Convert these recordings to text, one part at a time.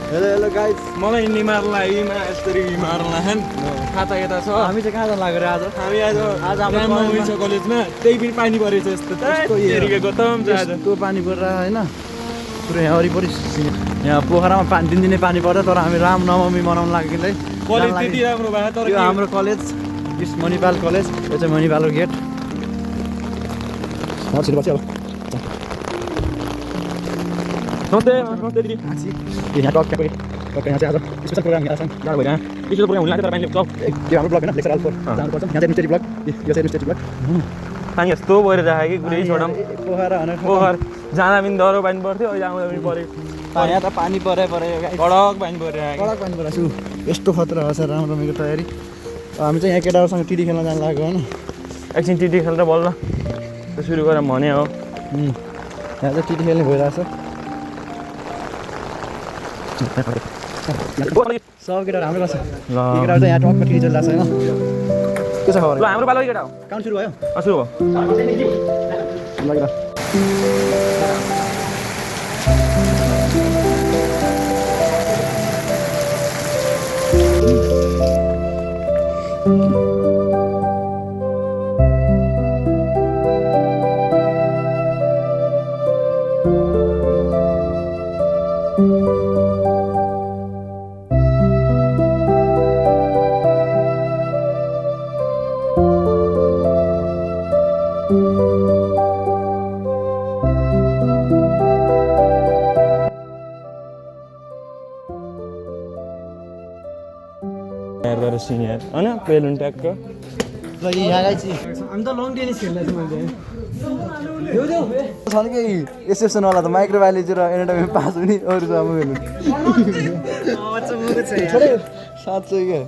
Hello guys, मलाई निमार्ला यस्तरी Marla हैन खाता यता छ। हामी चाहिँ कहाँ जान लागेर आज? हामी आज हाम्रो रामनवमी छ कलेजमा, त्यही पनि पानी परेछ यस्तो तेरिके गतम छ आज। त्यो पानी परेर हैन पुरै यहाँ वरिपरि यहाँ पोखरामा पानी दिनदिनै पानी पर्छ, तर हामी रामनवमी मनाउन लाग्यो। कलेज त्यति राम्रो भयो तर यो हाम्रो कलेज इस्ट मणिपाल कलेज, यो चाहिँ मणिपालको गेट। यहाँ टक यहाँ चाहिँ आज स्पेसल प्रोग्राम यहाँ छन्। जाडो भइरहेको स्पेसल प्रोग्राम हुन लाग्यो तर पानीले यो हाम्रो ब्लग होइन, लेक्चर अल 4 जानुपर्छ। यहाँ चाहिँ एडमिनिस्ट्रेटिभ ब्लग, यो चाहिँ एडमिनिस्ट्रेटिभ ब्लग। पानी यस्तो परिरहेको कि कुरै छोडम पोखरा भनेर पोखर जाँदा पनि डह्रो पानी पर्थ्यो, अहिले आउँदा पनि पऱ्यो। यहाँ त पानी पऱ्यो कडक पानी परिरहेको कडक पानी परेको छु। यस्तो खतरा छ रामनवमीको तयारी। हामी चाहिँ यहाँ केटाहरूसँग टिडी खेल्न जानु लाग्यो होइन। एकछिन टिटी खेल्दा बल्ल सुरु गरेर भने हो। यहाँ चाहिँ टिटी खेल्ने भइरहेको छ। सब केटाहरू हाम्रो गर्छ। केटाहरू चाहिँ यहाँ टकमा टिडी चलिरहेको छ होइन। के छ खबर? ल हाम्रो पालो केटा हो। काउन्ट सुरु भयो? सुरु भयो। सिनियर होइन पेलुन ट्यागको ल यहाँ गाइस हामी त लङ टेनिस खेल्दैछौँ अहिले। छ नि केही एक्सेप्सन वाला त माइक्रोबायोलोजी र एनाटोमी पास हुने अरू त अब हेर्नु साँच्चै क्या।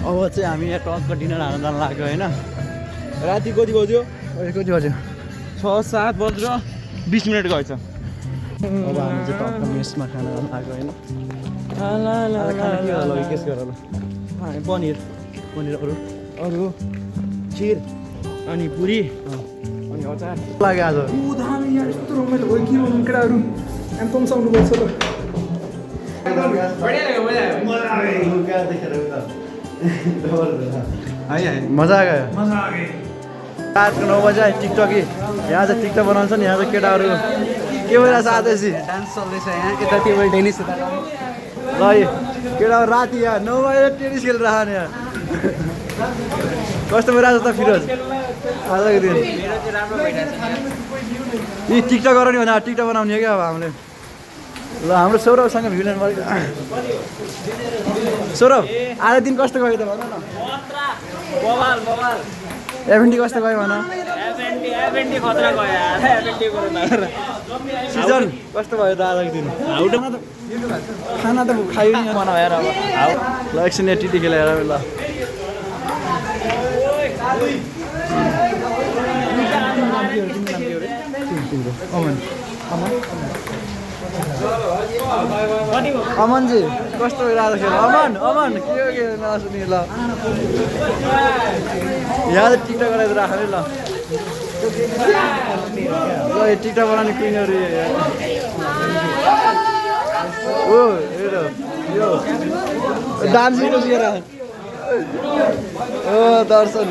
अब चाहिँ हामी यहाँ टकको डिनर हाल्न जान लाग्यो होइन। राति कति बज्यो? कति बज्यो? 6-7 बजेर 20 मिनट गएछ। अब हामी चाहिँ टकको मेसमा खाना जान लाग्यो होइन। केस गर ल पनिर अरू खिर अनि पुरी अनि अचार लाग्यो आज। यस्तो रमाइलो भयो के भन्नु केटाहरू, हामी तम्साउनु पर्छ ल। मजा आयो। रातको 9 बजे टिकटक यहाँ चाहिँ टिकटक बनाउँछ नि। यहाँ चाहिँ केटाहरू के भइरहेछ आजै डान्स चल्दैछ यहाँ, यता टेबल टेनिस ल केटाहरू राति यहाँ 9 बजे टेनिस खेलिरहेको नि यहाँ। कस्तो भइरहेछ त फिरोज आजको दिन? यी टिकटक गरौँ नि भन्दा टिकटक बनाउने हो क्या अब हामीले। ल हाम्रो सौरभसँग भिडियो भयो। सौरभ आज दिन कस्तो गयो त भन न। एभेन्टी कस्तो गयो भन। सिजन कस्तो भयो त आजको दिन? खाना त खायो नि भन हेर अब। ल एकछिन टिटी खेलेर ल अमनजी कस्तो भइरहेको खेल अमन अमन के नसुनि ल यहाँ त टिकटक गराएर राख है ल ल यो टिकटक बनाउने क्विनहरू ओ हेर यो डान्सिङ बसेर ओ दर्शन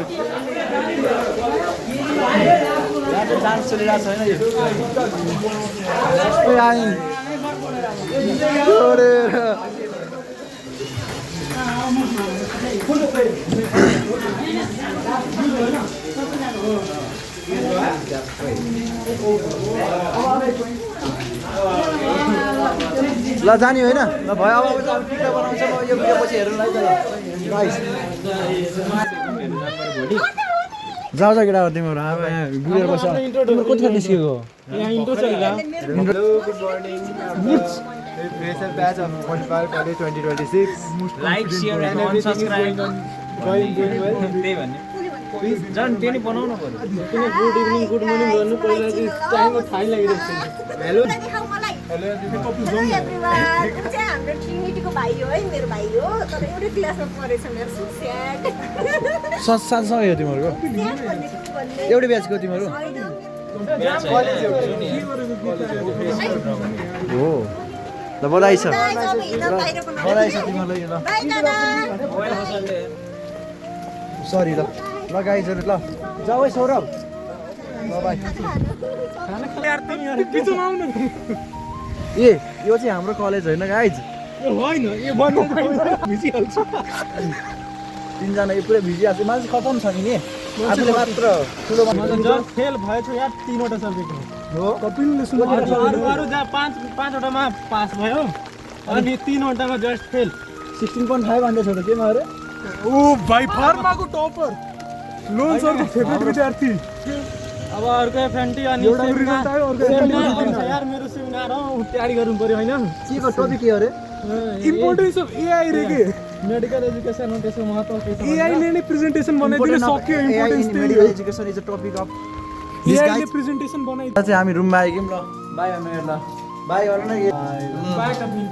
डान्स चलिरहेको छैन यो आइ जोडेर ल जाने होइन ल भयो अब टिकटक बनाउँछ म यो भिडियो पछि हेर्नु है गाइस जाऊ जा केटा तिमीहरू अब यहाँ गुडेर बस्छ तिम्रो कति निस्केको यहाँ इन्ट्रो चलिरहेको hello good morning fresher batch of 45 college 2026 like share and अन सब्स्क्राइब त्यही भन्ने झन् त्यो नि बनाउनु पर्यो किन गुड इभिनिङ गुड मर्निङ गर्नु पहिला चाहिँ टाइममा थाहै लागिरहेको छ हेलो हेलो एभ्रिवान चाहिँ हाम्रो ट्रिनिटीको भाइ हो है मेरो भाइ हो तर एउटै क्लासमा पढेछ मेरो सुस्याट साथसँग हो तिमीहरूको एउटै ब्याचको तिमीहरू हो ल बधाई छ बधाई छ तिमीहरूलाई ल बाइ दादा सरी ल ल गाइजहरू ल जाऊ है सौरभ ल बाई बिचमा आउनु ए यो चाहिँ हाम्रो कलेज होइन गाइज होइन यो बन्नु भिजिहाल्छ तिनजना यो पुरै भिजिहाल्छ मान्छे खतम छ नि आफूले मात्र ठुलो जस्ट फेल भएछ यार 3वटा सब्जेक्टमा हो कपिलले अरू जहाँ 5वटामा पास भयो अनि 3वटामा जस्ट फेल 16.5 भन्दै छोड्यो के भयो अरे ओ भाइ फार्माको टपर लोन सरको फेभरेट विद्यार्थी अब अर्को एफएनटी अनि एउटा रिजल्ट आयो अर्को यार मेरो सेमिनार हो तयारी गर्नु पर्यो हैन के को टपिक के हो अरे इम्पोर्टेन्स अफ एआई रे के मेडिकल एजुकेसन त्यसको महत्त्व के छ एआई ले नै प्रेजेन्टेसन बनाइदिन सक्यो इम्पोर्टेन्स त्यही मेडिकल हो education is a topic of AI ले प्रेजेन्टेसन बनाइदिन चाहिँ हामी रुममा आइगयौँ ल बाई हामीहरू ल बाई गर्नु न बाइ कपिल